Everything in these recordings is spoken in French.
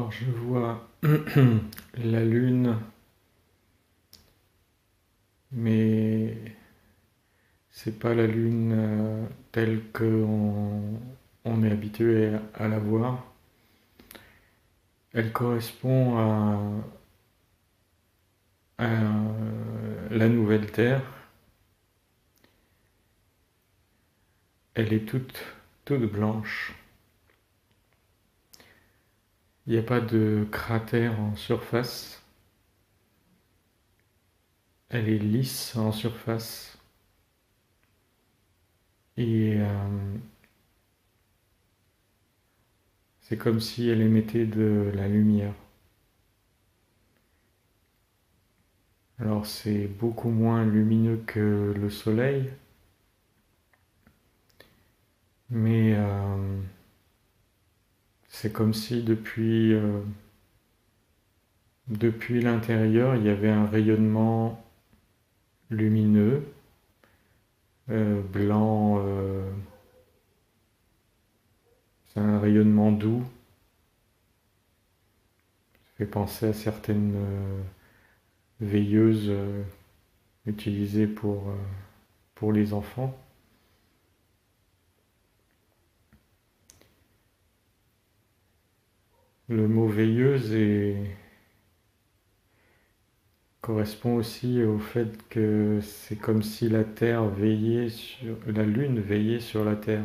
Alors je vois la lune, mais c'est pas la lune telle qu'on est habitué à la voir. Elle correspond à la nouvelle Terre. Elle est toute blanche. Il n'y a pas de cratère en surface. Elle est lisse en surface. Et c'est comme si elle émettait de la lumière. Alors c'est beaucoup moins lumineux que le soleil, mais c'est comme si depuis l'intérieur il y avait un rayonnement lumineux, blanc, c'est un rayonnement doux, ça fait penser à certaines veilleuses utilisées pour les enfants. Le mot veilleuse correspond aussi au fait que c'est comme si la Terre veillait sur la Lune veillait sur la Terre.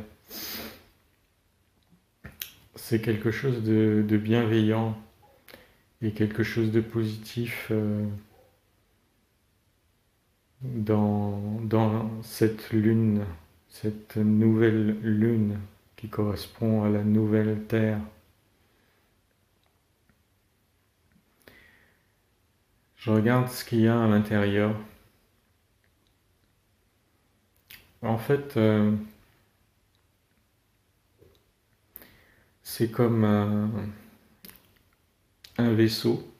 C'est quelque chose de bienveillant et quelque chose de positif dans cette lune, cette nouvelle lune qui correspond à la nouvelle Terre. Je regarde ce qu'il y a à l'intérieur. En fait, c'est comme un vaisseau,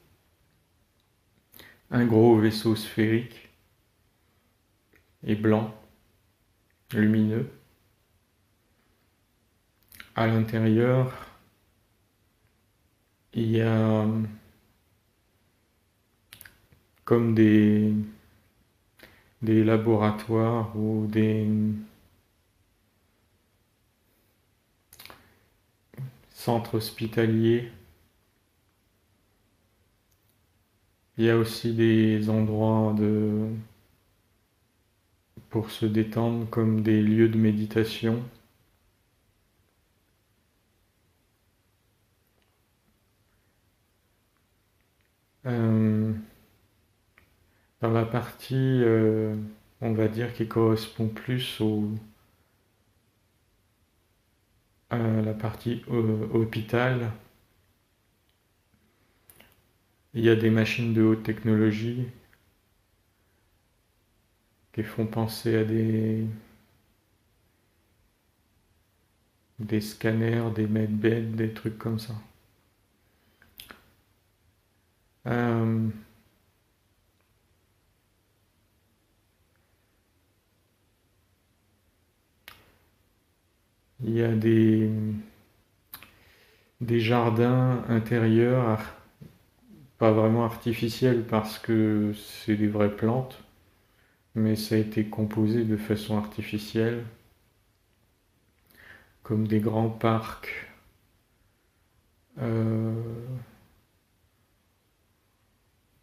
un gros vaisseau sphérique et blanc, lumineux. À l'intérieur, il y a comme des laboratoires ou des centres hospitaliers. Il y a aussi des endroits pour se détendre comme des lieux de méditation. Euh, Dans la partie, on va dire, qui correspond plus à la partie hôpital, il y a des machines de haute technologie qui font penser à des scanners, des medbeds, des trucs comme ça. Euh, il y a des jardins intérieurs, pas vraiment artificiels parce que c'est des vraies plantes, mais ça a été composé de façon artificielle, comme euh,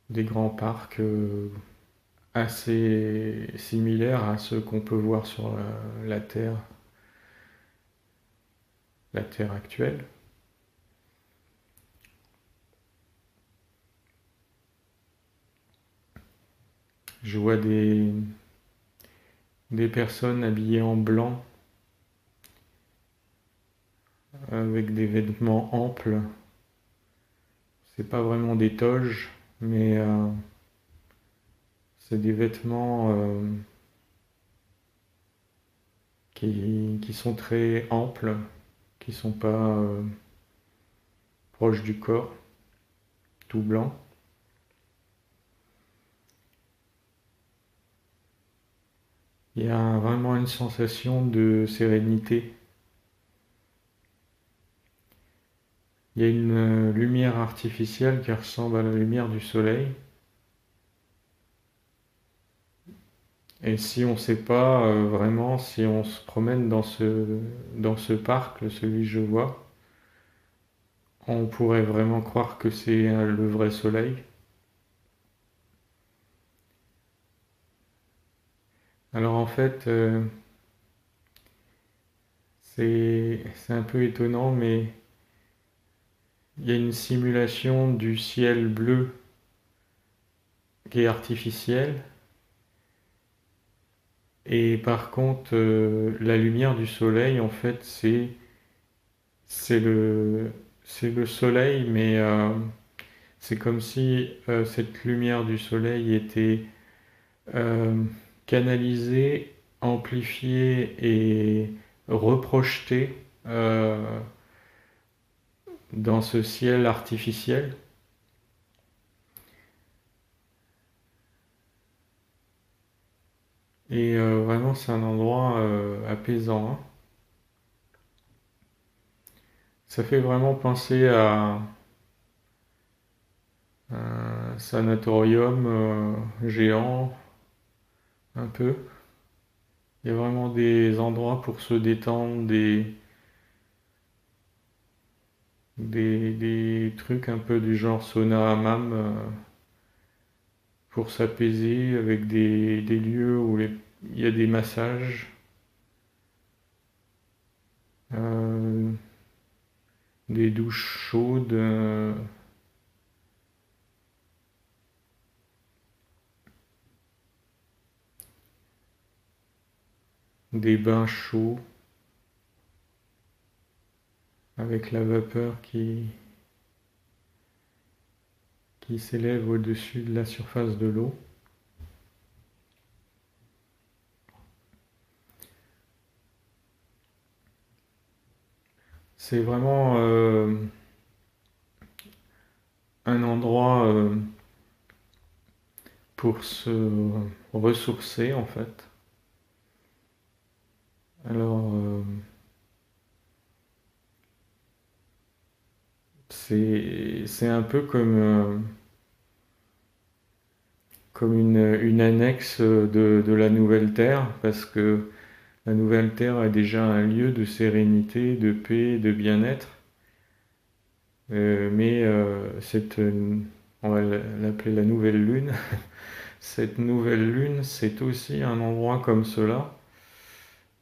des grands parcs assez similaires à ceux qu'on peut voir sur la Terre actuelle. Je vois des personnes habillées en blanc avec des vêtements amples. C'est pas vraiment des toges, mais c'est des vêtements qui sont très amples, qui sont pas proches du corps, tout blanc. Il y a vraiment une sensation de sérénité. Il y a une lumière artificielle qui ressemble à la lumière du soleil. Et si on ne sait pas vraiment, si on se promène dans ce parc, celui que je vois, on pourrait vraiment croire que c'est le vrai soleil. Alors en fait, c'est un peu étonnant, mais il y a une simulation du ciel bleu qui est artificielle. Et par contre, la lumière du soleil, en fait, c'est le, c'est le soleil, mais c'est comme si cette lumière du soleil était euh, canalisée, amplifiée et reprojetée dans ce ciel artificiel. Et vraiment, c'est un endroit apaisant, hein. Ça fait vraiment penser à un sanatorium géant, un peu. Il y a vraiment des endroits pour se détendre, des trucs un peu du genre sauna hammam pour s'apaiser avec des lieux où il y a des massages, euh, des douches chaudes, des bains chauds avec la vapeur qui s'élève au-dessus de la surface de l'eau. C'est vraiment un endroit pour se ressourcer en fait. Alors c'est un peu comme une annexe de la Nouvelle Terre, parce que la Nouvelle Terre est déjà un lieu de sérénité, de paix, de bien-être. Mais on va l'appeler la Nouvelle Lune. Cette Nouvelle Lune, c'est aussi un endroit comme cela,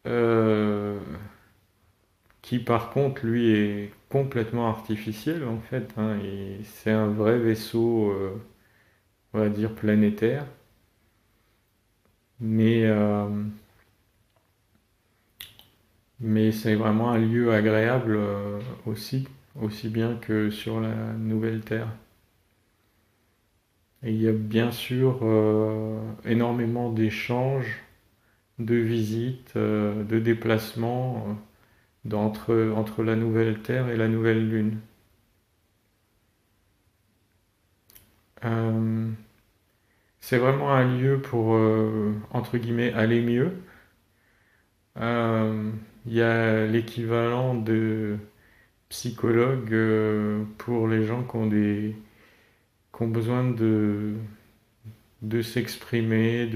euh, qui par contre, lui, est complètement artificiel en fait, hein, et c'est un vrai vaisseau, on va dire planétaire, mais, mais c'est vraiment un lieu agréable aussi, aussi bien que sur la Nouvelle Terre. Et il y a bien sûr énormément d'échanges, de visites, de déplacements entre la Nouvelle Terre et la Nouvelle Lune. Euh, c'est vraiment un lieu pour, entre guillemets, aller mieux. Euh, Il y a l'équivalent de psychologue pour les gens qui ont besoin de s'exprimer,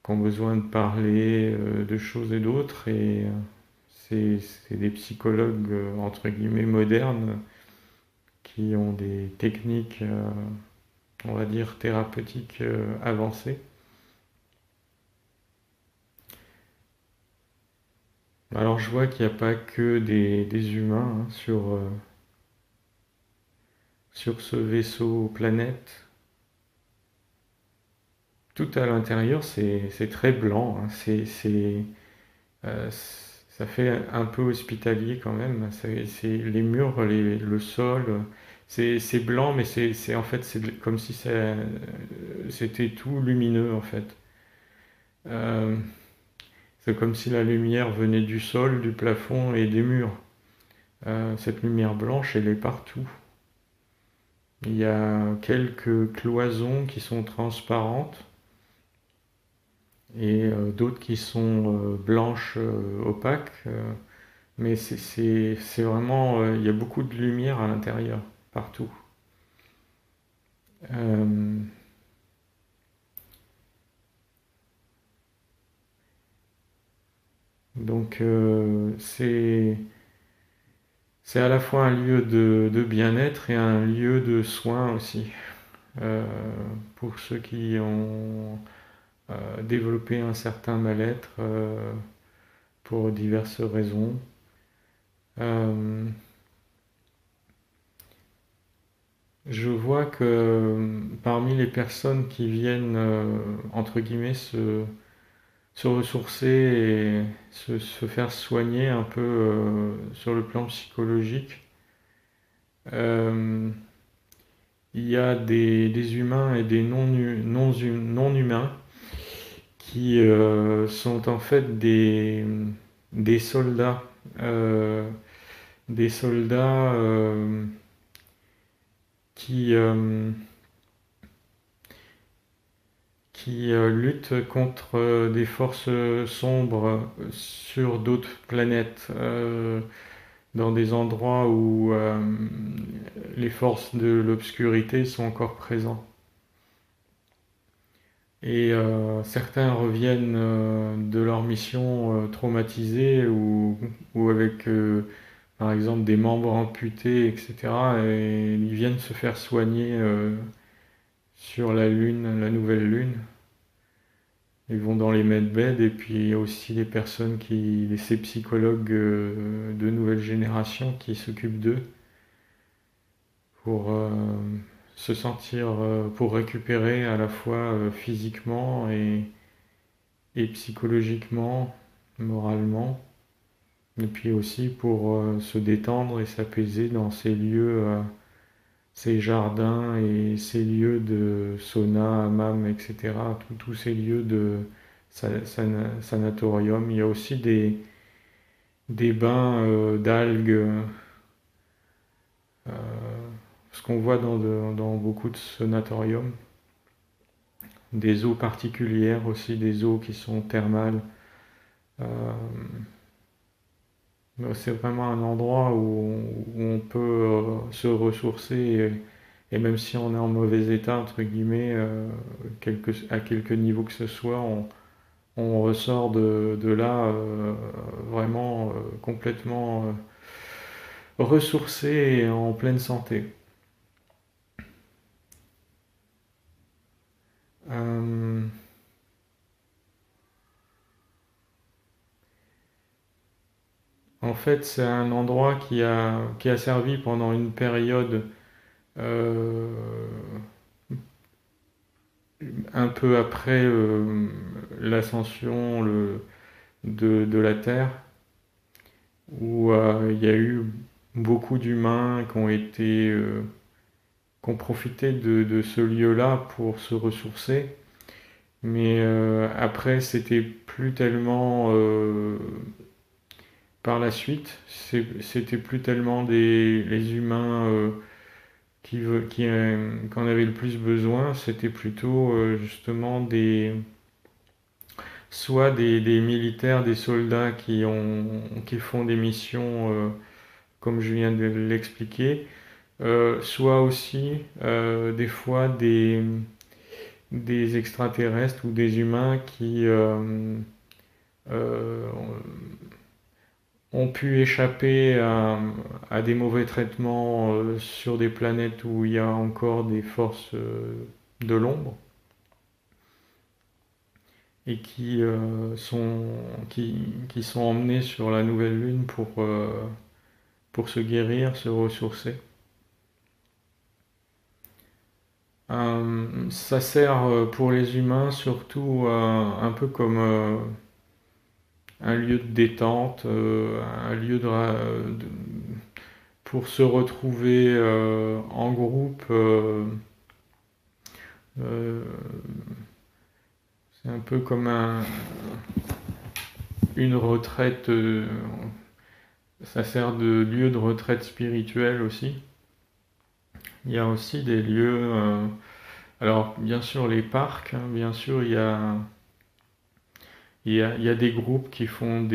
qui ont besoin de parler de choses et d'autres. Et c'est des psychologues, entre guillemets, modernes qui ont des techniques, on va dire, thérapeutiques avancées. Alors je vois qu'il n'y a pas que des humains hein, sur ce vaisseau planète. Tout à l'intérieur, c'est très blanc, hein. Ça fait un peu hospitalier quand même. C'est les murs, le sol. C'est blanc, mais en fait, comme si c'était tout lumineux en fait. Euh, c'est comme si la lumière venait du sol, du plafond et des murs. Cette lumière blanche, elle est partout. Il y a quelques cloisons qui sont transparentes et d'autres qui sont blanches opaques. Mais c'est vraiment, il y a beaucoup de lumière à l'intérieur, partout. Euh, donc c'est à la fois un lieu de bien-être et un lieu de soin aussi. Euh, pour ceux qui ont développé un certain mal-être pour diverses raisons. Euh, je vois que parmi les personnes qui viennent, entre guillemets, se ressourcer et se faire soigner un peu sur le plan psychologique, euh, il y a des humains et des non humains qui sont en fait des soldats, euh, des soldats qui, euh, qui luttent contre des forces sombres sur d'autres planètes, dans des endroits où les forces de l'obscurité sont encore présentes. Et certains reviennent de leur mission traumatisés ou avec par exemple des membres amputés, etc. Et ils viennent se faire soigner sur la Lune, la nouvelle Lune. Ils vont dans les medbeds et puis il y a aussi des personnes ces psychologues de nouvelle génération qui s'occupent d'eux pour se sentir, pour récupérer à la fois physiquement et psychologiquement, moralement, et puis aussi pour se détendre et s'apaiser dans ces lieux, ces jardins et ces lieux de sauna, hammam, etc. Tous ces lieux de sanatorium. Il y a aussi des bains d'algues, ce qu'on voit dans beaucoup de sanatoriums. Des eaux particulières aussi, des eaux qui sont thermales. Euh, c'est vraiment un endroit où on peut se ressourcer et même si on est en mauvais état, entre guillemets, à quelque niveau que ce soit, on ressort de là vraiment complètement ressourcé et en pleine santé. Euh, En fait, c'est un endroit qui a servi pendant une période euh, un peu après l'ascension de la Terre, où il y a eu beaucoup d'humains qui ont profité de ce lieu-là pour se ressourcer. Mais après, c'était plus tellement par la suite, c'était plus tellement les humains qui en avaient le plus besoin, c'était plutôt justement soit des militaires, des soldats qui font des missions, comme je viens de l'expliquer, soit aussi des fois des extraterrestres ou des humains qui euh, ont pu échapper à des mauvais traitements sur des planètes où il y a encore des forces de l'ombre et qui sont emmenés sur la nouvelle lune pour se guérir, se ressourcer. Ça sert pour les humains surtout un peu comme un lieu de détente, un lieu pour se retrouver en groupe. Euh, c'est un peu comme une retraite. Ça sert de lieu de retraite spirituelle aussi. Il y a aussi des lieux. Alors, bien sûr, les parcs. Hein, bien sûr, Il y a des groupes qui font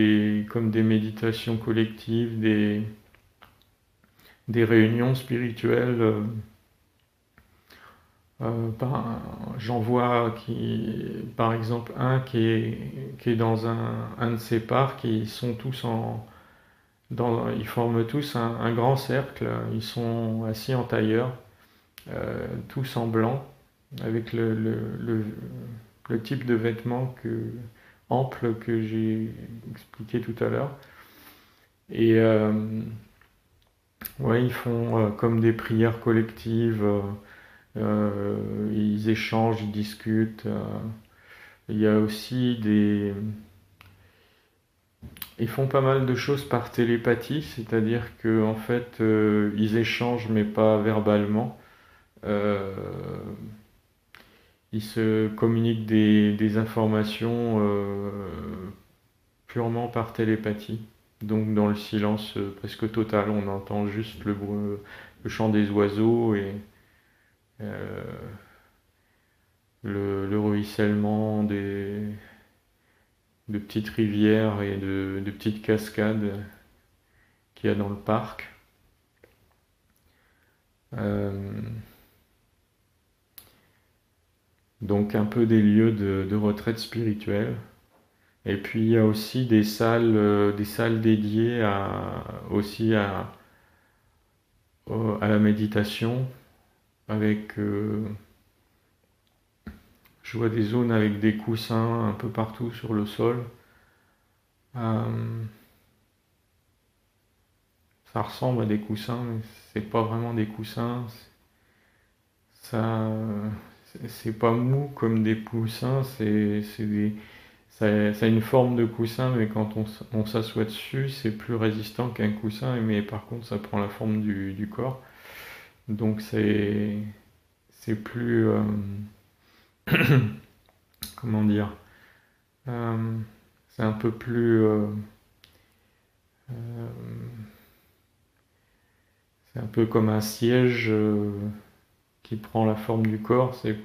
comme des méditations collectives, des réunions spirituelles. J'en vois par exemple, qui est dans un de ces parcs et ils forment tous un grand cercle. Ils sont assis en tailleur, tous en blanc, avec le type de vêtements ample que j'ai expliqué tout à l'heure. Et ouais, ils font comme des prières collectives. Ils échangent, ils discutent. Il y a aussi Ils font pas mal de choses par télépathie, c'est-à-dire que en fait, ils échangent mais pas verbalement. Euh, Ils se communiquent des informations purement par télépathie. Donc dans le silence presque total, on entend juste le chant des oiseaux et euh, le ruissellement de petites rivières et de petites cascades qu'il y a dans le parc. Euh, donc un peu des lieux de retraite spirituelle. Et puis il y a aussi des salles dédiées aussi à la méditation, avec, je vois des zones avec des coussins un peu partout sur le sol. Euh, Ça ressemble à des coussins, mais c'est pas vraiment des coussins. Ça, c'est pas mou comme des coussins, ça a une forme de coussin, mais quand on s'assoit dessus, c'est plus résistant qu'un coussin, mais par contre, ça prend la forme du corps. Donc c'est plus, comment dire, euh, c'est un peu plus, euh, c'est un peu comme un siège qui prend la forme du corps. C'est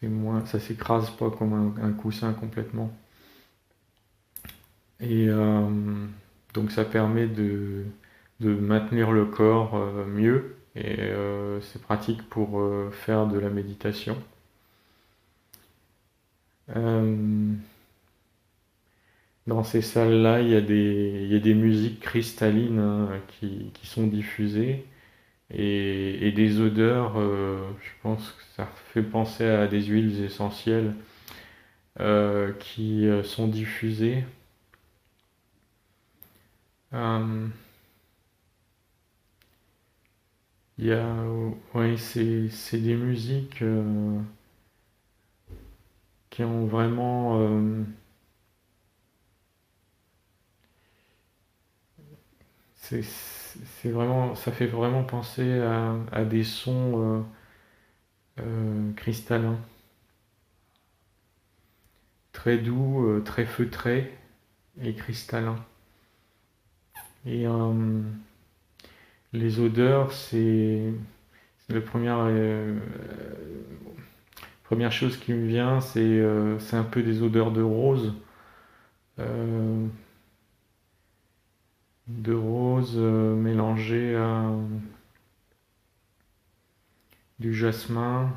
moins, ça s'écrase pas comme un coussin complètement. Et donc ça permet de maintenir le corps mieux et c'est pratique pour faire de la méditation. Euh, Dans ces salles-là, il y a des musiques cristallines hein, qui sont diffusées et des odeurs, je pense que ça fait penser à des huiles essentielles qui sont diffusées. Euh, il y a, ouais, c'est des musiques qui ont vraiment, c'est vraiment, ça fait vraiment penser à des sons cristallins, très doux, très feutrés et cristallins. Et les odeurs, c'est la première chose qui me vient, c'est un peu des odeurs euh, de rose mélangées à du jasmin,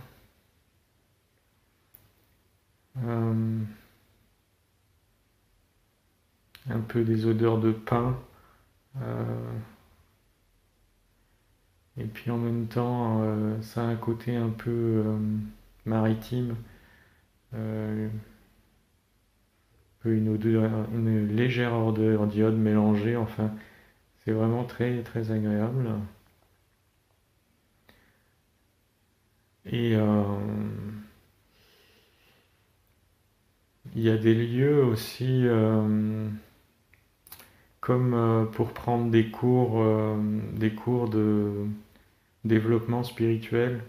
euh, un peu des odeurs de pin, euh, et puis en même temps, ça a un côté un peu maritime, un peu une légère odeur d'iode mélangée, enfin, c'est vraiment très très agréable. Et il y a des lieux aussi comme pour prendre des cours de développement spirituel,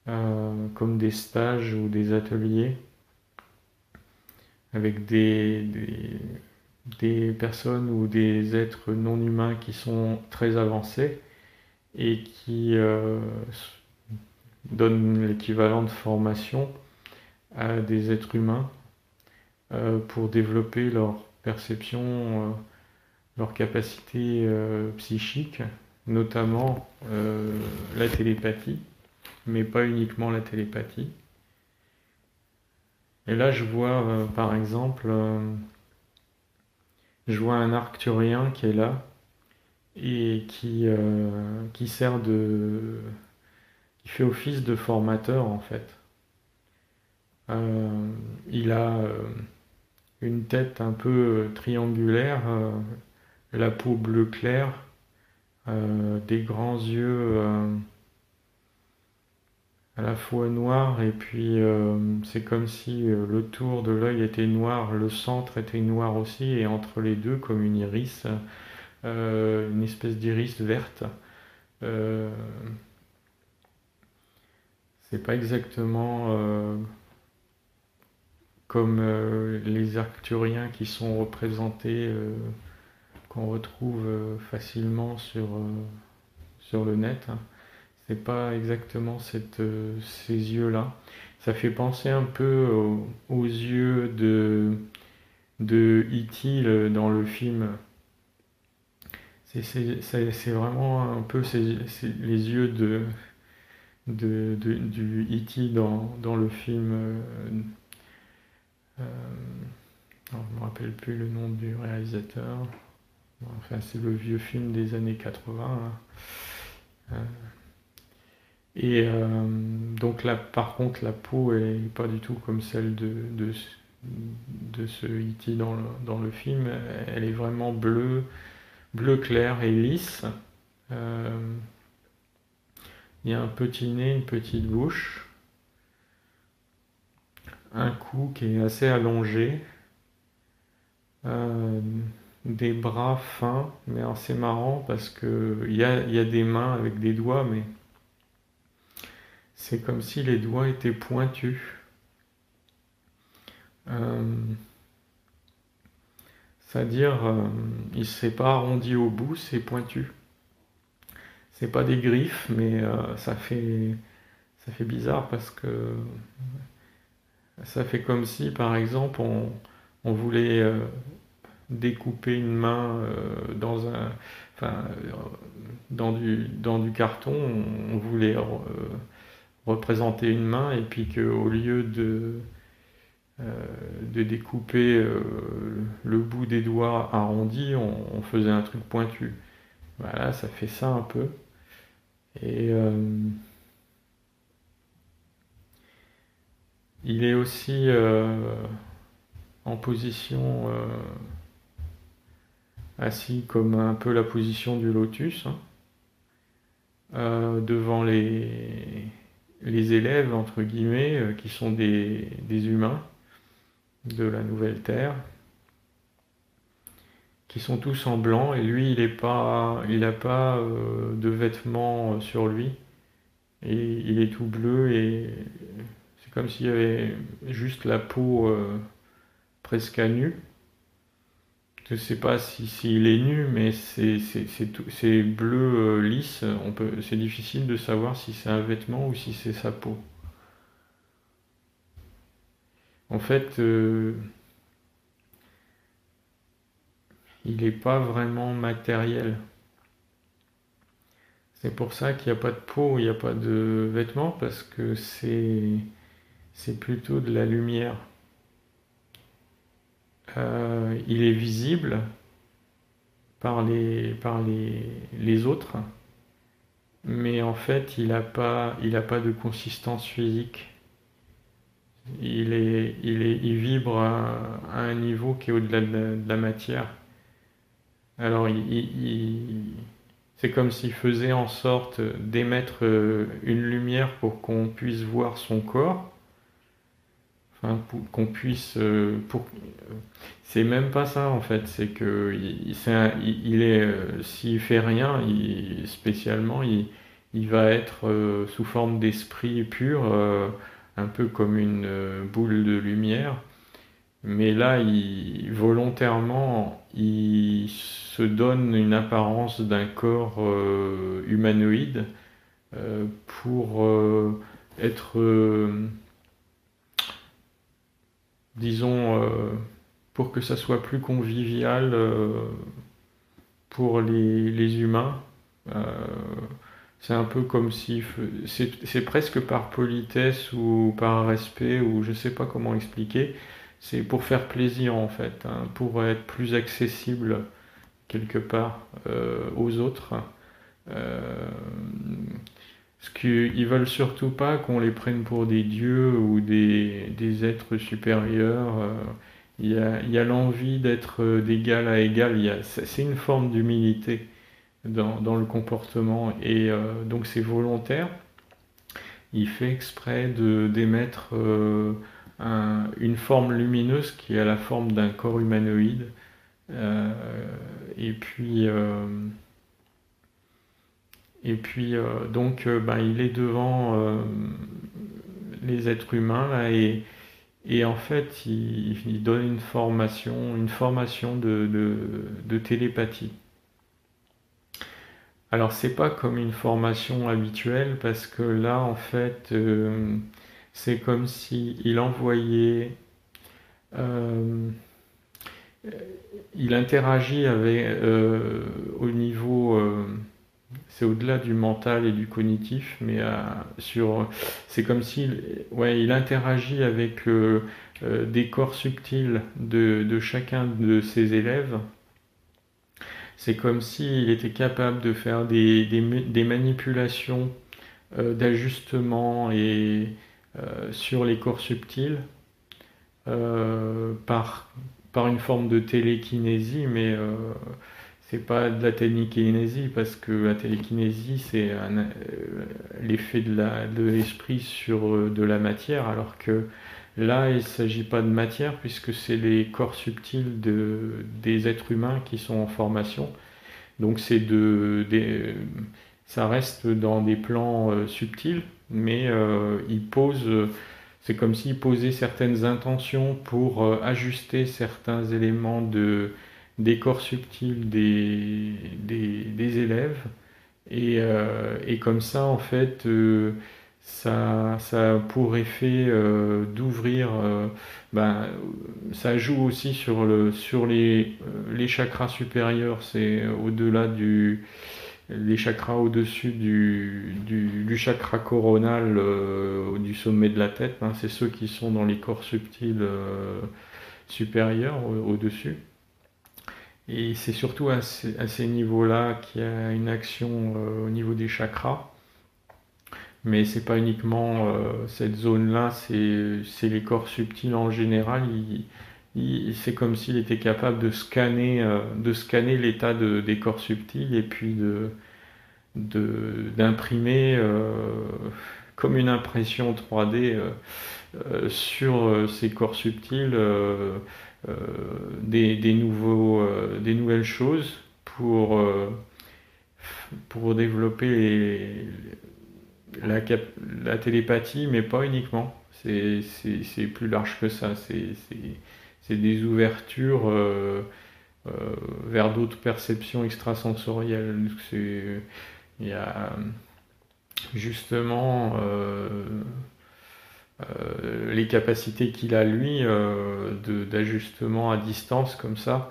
comme des stages ou des ateliers avec des personnes ou des êtres non humains qui sont très avancés et qui donnent l'équivalent de formation à des êtres humains pour développer leur perception, leur capacité psychique, notamment la télépathie, mais pas uniquement la télépathie. Et là, je vois, par exemple, je vois un arcturien qui est là et qui sert qui fait office de formateur en fait. Il a une tête un peu triangulaire, la peau bleu clair, des grands yeux à la fois noirs et puis c'est comme si le tour de l'œil était noir, le centre était noir aussi et entre les deux comme une iris, une espèce d'iris verte. Euh, c'est pas exactement comme les arcturiens qui sont représentés, qu'on retrouve facilement sur le net, hein. C'est pas exactement ces yeux-là. Ça fait penser un peu aux yeux de E.T. Dans le film. C'est vraiment un peu les yeux du E.T. dans le film. Euh, alors, je me rappelle plus le nom du réalisateur. Enfin, c'est le vieux film des années 80, là. Et donc là, par contre, la peau est pas du tout comme celle de ce E.T. dans le film. Elle est vraiment bleu clair et lisse. Euh, il y a un petit nez, une petite bouche, un cou qui est assez allongé, euh, des bras fins, mais alors c'est marrant parce que il y a des mains avec des doigts, mais c'est comme si les doigts étaient pointus. Euh, C'est-à-dire, il ne s'est pas arrondi au bout, c'est pointu. C'est pas des griffes, mais ça fait bizarre parce que ça fait comme si, par exemple, on voulait découper une main enfin, dans du carton, on voulait représenter une main et puis qu'au lieu de découper le bout des doigts arrondi, on faisait un truc pointu. Voilà, ça fait ça un peu. Et il est aussi en position assis comme un peu la position du lotus, hein, devant les élèves, entre guillemets, qui sont des humains de la nouvelle Terre, qui sont tous en blanc, et lui, il n'a pas de vêtements sur lui, et il est tout bleu, et c'est comme s'il y avait juste la peau presque à nu. Je sais pas si s'il est nu, mais c'est bleu lisse. C'est difficile de savoir si c'est un vêtement ou si c'est sa peau. En fait, il n'est pas vraiment matériel. C'est pour ça qu'il n'y a pas de peau, il n'y a pas de vêtements, parce que c'est plutôt de la lumière. Il est visible par les autres, mais en fait, il a pas de consistance physique. Il vibre à un niveau qui est au-delà de la matière. Alors, c'est comme s'il faisait en sorte d'émettre une lumière pour qu'on puisse voir son corps, enfin, pour qu'on puisse, c'est même pas ça en fait. C'est que il est, s'il fait rien, spécialement, il va être sous forme d'esprit pur, un peu comme une boule de lumière. Mais là, volontairement, il se donne une apparence d'un corps humanoïde pour être disons, pour que ça soit plus convivial pour les humains. Euh, c'est un peu comme si c'est presque par politesse ou par respect ou je sais pas comment expliquer. C'est pour faire plaisir en fait, hein, pour être plus accessible quelque part aux autres. Euh, Parce qu'ils veulent surtout pas qu'on les prenne pour des dieux ou des êtres supérieurs. Il y a l'envie d'être d'égal à égal. C'est une forme d'humilité dans le comportement et donc c'est volontaire. Il fait exprès d'émettre une forme lumineuse qui a la forme d'un corps humanoïde. Euh, et puis, euh, ben, il est devant les êtres humains là, et en fait, il donne une formation de télépathie. Alors, c'est pas comme une formation habituelle parce que là, en fait, c'est comme si il envoyait, euh, il interagit avec au niveau c'est au-delà du mental et du cognitif, mais c'est comme s'il ouais, il interagit avec des corps subtils de chacun de ses élèves. C'est comme s'il était capable de faire des manipulations d'ajustement et sur les corps subtils par une forme de télékinésie, mais c'est pas de la télékinésie parce que la télékinésie c'est l'effet de l'esprit sur de la matière, alors que là il ne s'agit pas de matière puisque c'est les corps subtils des êtres humains qui sont en formation. Donc ça reste dans des plans subtils, mais c'est comme s'il posait certaines intentions pour ajuster certains éléments des corps subtils des élèves. Et comme ça, en fait, ça a pour effet d'ouvrir. Ben, ça joue aussi sur les chakras supérieurs. C'est au-delà les chakras au-dessus du chakra coronal du sommet de la tête. Hein. C'est ceux qui sont dans les corps subtils supérieurs au-dessus. Et c'est surtout à ces niveaux-là qu'il y a une action au niveau des chakras. Mais c'est pas uniquement cette zone-là, c'est les corps subtils en général. C'est comme s'il était capable de scanner l'état des corps subtils et puis d'imprimer comme une impression 3D sur ces corps subtils euh, des nouvelles choses pour développer la télépathie, mais pas uniquement. C'est plus large que ça. C'est des ouvertures euh, vers d'autres perceptions extrasensorielles. Il y a justement les capacités qu'il a lui d'ajustement à distance comme ça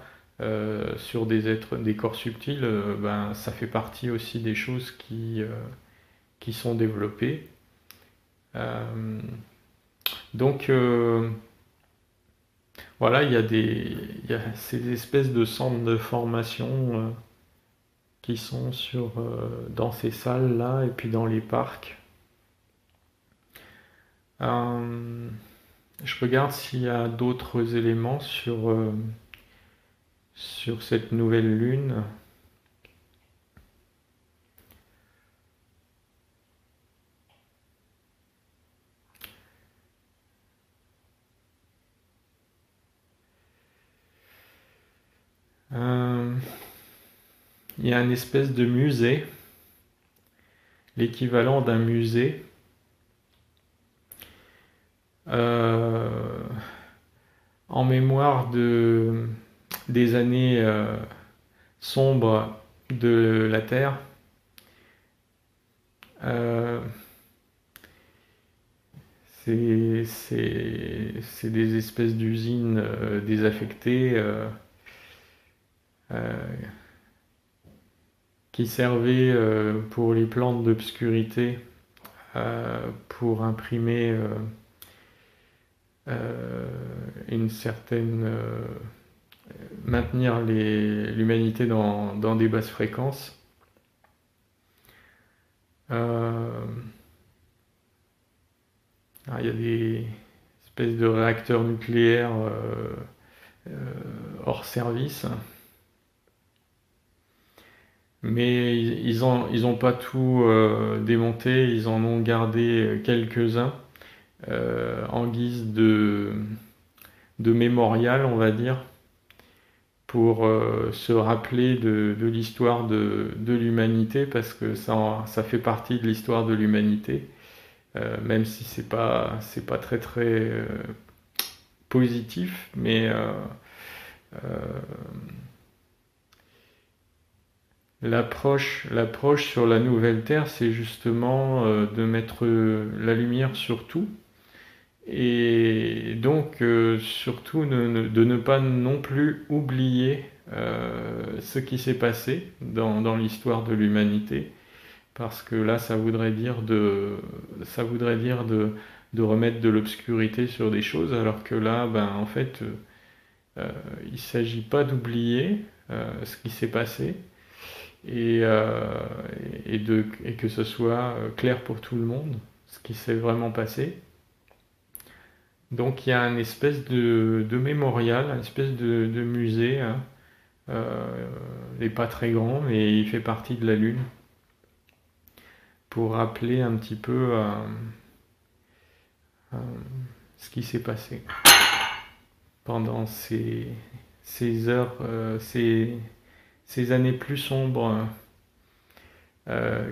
sur des corps subtils, ben, ça fait partie aussi des choses qui sont développées. Euh, donc voilà, il y a ces espèces de centres de formation qui sont dans ces salles-là et puis dans les parcs. Euh, je regarde s'il y a d'autres éléments sur cette nouvelle lune. Euh, il y a une espèce de musée, l'équivalent d'un musée, euh, en mémoire des années sombres de la Terre. Euh, C'est des espèces d'usines désaffectées euh, qui servaient pour les plantes d'obscurité, pour imprimer euh, une certaine maintenir l'humanité dans des basses fréquences. Euh, il y a des espèces de réacteurs nucléaires euh, hors service, mais ils ont pas tout démonté, ils en ont gardé quelques-uns en guise de mémorial, on va dire, pour se rappeler de l'histoire de l'humanité, parce que ça fait partie de l'histoire de l'humanité, même si c'est pas très très positif, mais euh, l'approche sur la nouvelle Terre, c'est justement de mettre la lumière sur tout, et donc surtout de ne pas non plus oublier ce qui s'est passé dans l'histoire de l'humanité, parce que là ça voudrait dire de remettre de l'obscurité sur des choses, alors que là, ben, en fait, il ne s'agit pas d'oublier ce qui s'est passé, et, et que ce soit clair pour tout le monde, ce qui s'est vraiment passé. Donc il y a une espèce de mémorial, une espèce de musée, hein. Il n'est pas très grand, mais il fait partie de la Lune, pour rappeler un petit peu euh, ce qui s'est passé pendant ces heures, ces années plus sombres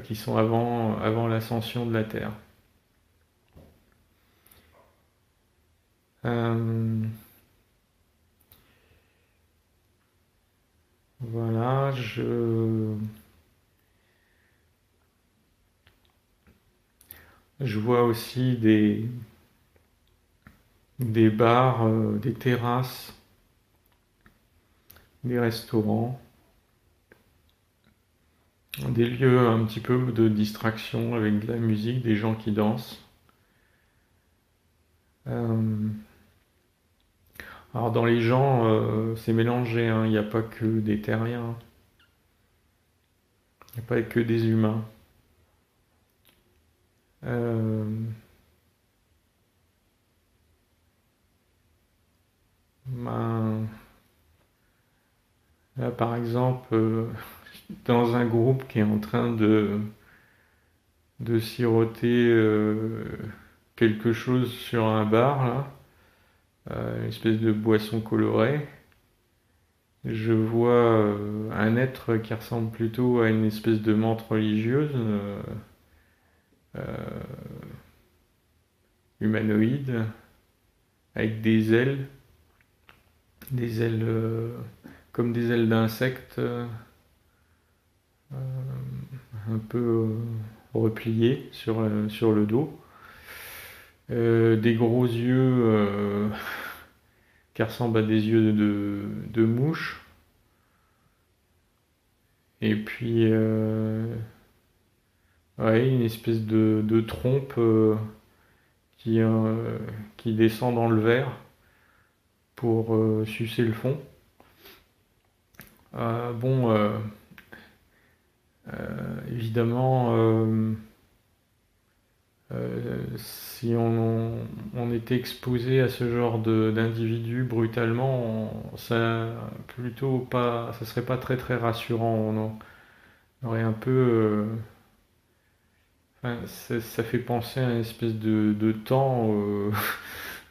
qui sont avant l'ascension de la Terre. Euh, voilà, je vois aussi des bars, des terrasses, des restaurants, des lieux un petit peu de distraction avec de la musique, des gens qui dansent. Euh, alors dans les gens, c'est mélangé, hein. Il n'y a pas que des terriens, il n'y a pas que des humains. Euh, ben, là, par exemple, dans un groupe qui est en train de siroter quelque chose sur un bar, là, une espèce de boisson colorée, je vois un être qui ressemble plutôt à une espèce de menthe religieuse, euh, humanoïde, avec des ailes comme des ailes d'insectes, un peu repliées sur le dos, des gros yeux qui ressemblent à des yeux de mouche, et puis ouais, une espèce de trompe qui, euh, qui descend dans le verre pour sucer le fond. Bon, évidemment, si on était exposé à ce genre d'individus brutalement, ça serait pas très très rassurant. On aurait un peu, enfin, ça fait penser à une espèce de temps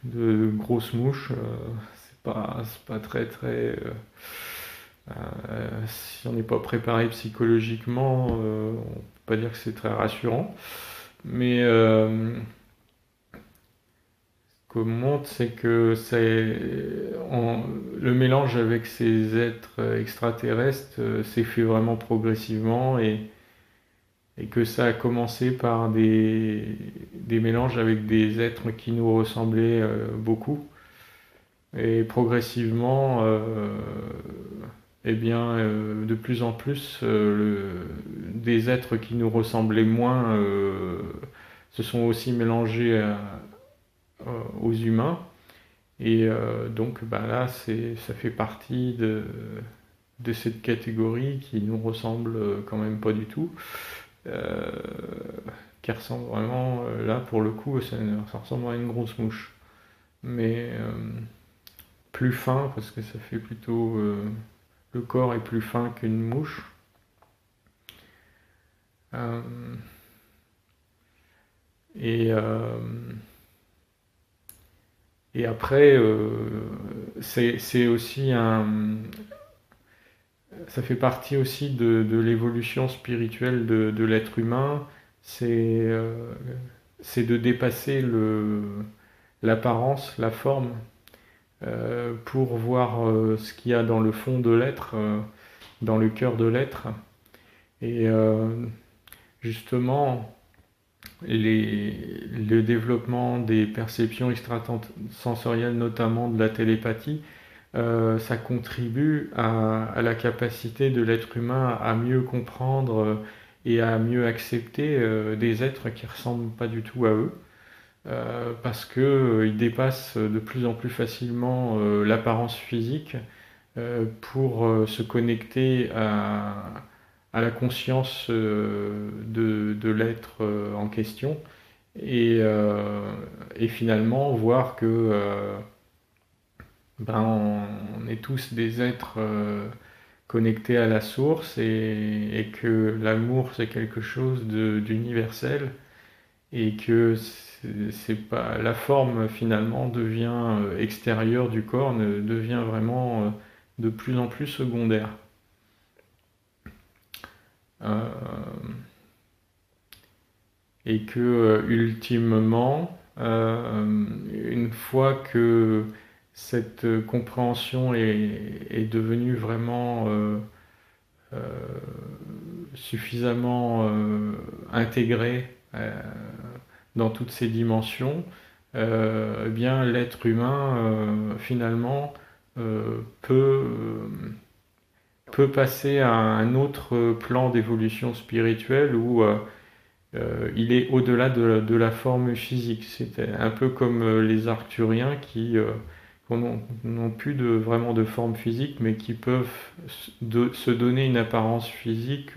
de grosses mouches. C'est pas très très. Si on n'est pas préparé psychologiquement, on peut pas dire que c'est très rassurant. Mais ce qu'on montre, c'est que le mélange avec ces êtres extraterrestres s'est fait vraiment progressivement, et que ça a commencé par des mélanges avec des êtres qui nous ressemblaient beaucoup. Et progressivement, eh bien, de plus en plus, des êtres qui nous ressemblaient moins se sont aussi mélangés aux humains. Et donc bah, là, ça fait partie de cette catégorie qui nous ressemble quand même pas du tout, euh, qui ressemble vraiment, là pour le coup, ça ressemble à une grosse mouche. Mais plus fin, parce que ça fait plutôt... le corps est plus fin qu'une mouche. Euh, et, euh, et après, c'est aussi ça fait partie aussi de l'évolution spirituelle de l'être humain. C'est c'est de dépasser l'apparence, la forme, pour voir ce qu'il y a dans le fond de l'être, dans le cœur de l'être. Et justement, le développement des perceptions extrasensorielles, notamment de la télépathie, ça contribue à la capacité de l'être humain à mieux comprendre et à mieux accepter des êtres qui ne ressemblent pas du tout à eux, parce qu'ils dépassent de plus en plus facilement l'apparence physique pour se connecter à la conscience de l'être en question et finalement voir que ben, on est tous des êtres connectés à la source et que l'amour c'est quelque chose d'universel et que c'est pas la forme finalement devient extérieure du corps, devient vraiment de plus en plus secondaire. Euh, et que ultimement, une fois que cette compréhension est devenue vraiment euh, suffisamment intégrée dans toutes ses dimensions, eh bien l'être humain finalement peut passer à un autre plan d'évolution spirituelle où il est au-delà de la forme physique. C'est un peu comme les Arcturiens qui n'ont plus vraiment de forme physique, mais qui peuvent se donner une apparence physique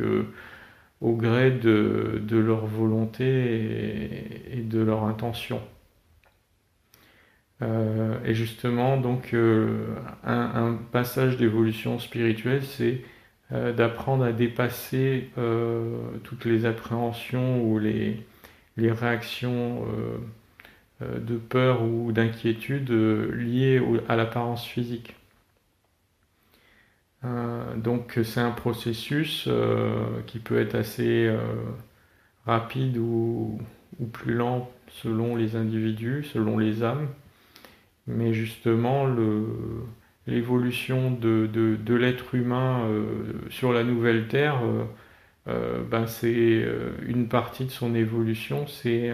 au gré de leur volonté et de leur intention. Et justement, donc, un passage d'évolution spirituelle, c'est d'apprendre à dépasser toutes les appréhensions ou les réactions de peur ou d'inquiétude liées à l'apparence physique. Donc c'est un processus qui peut être assez rapide ou plus lent selon les individus, selon les âmes. Mais justement, l'évolution de l'être humain sur la nouvelle Terre, ben c'est une partie de son évolution, c'est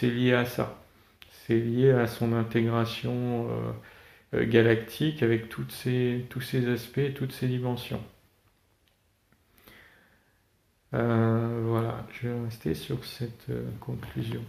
lié à ça. C'est lié à son intégration galactique avec tous ces aspects, toutes ces dimensions. Voilà, je vais rester sur cette conclusion.